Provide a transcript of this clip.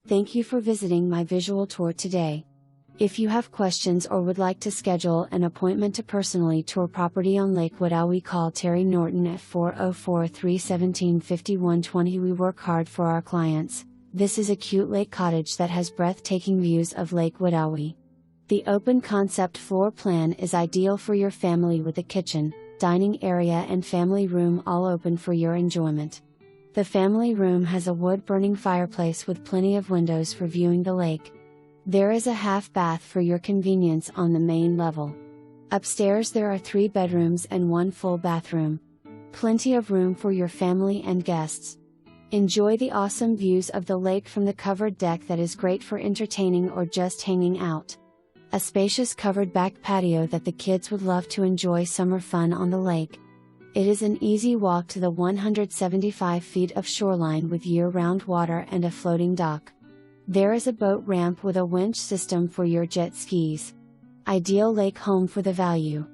Thank you for visiting my visual tour today. If you have questions or would like to schedule an appointment to personally tour property on Lake Wedowee, call Terry Norton at 404-317-5120. We work hard for our clients. This is a cute lake cottage that has breathtaking views of Lake Wedowee. The open concept floor plan is ideal for your family with a kitchen, dining area and family room all open for your enjoyment. The family room has a wood-burning fireplace with plenty of windows for viewing the lake. There is a half bath for your convenience on the main level. Upstairs there are 3 bedrooms and 1 full bathroom. Plenty of room for your family and guests. Enjoy the awesome views of the lake from the covered deck that is great for entertaining or just hanging out. A spacious covered back patio that the kids would love to enjoy summer fun on the lake. It is an easy walk to the 175 feet of shoreline with year-round water and a floating dock. There is a boat ramp with a winch system for your jet skis. Ideal lake home for the value.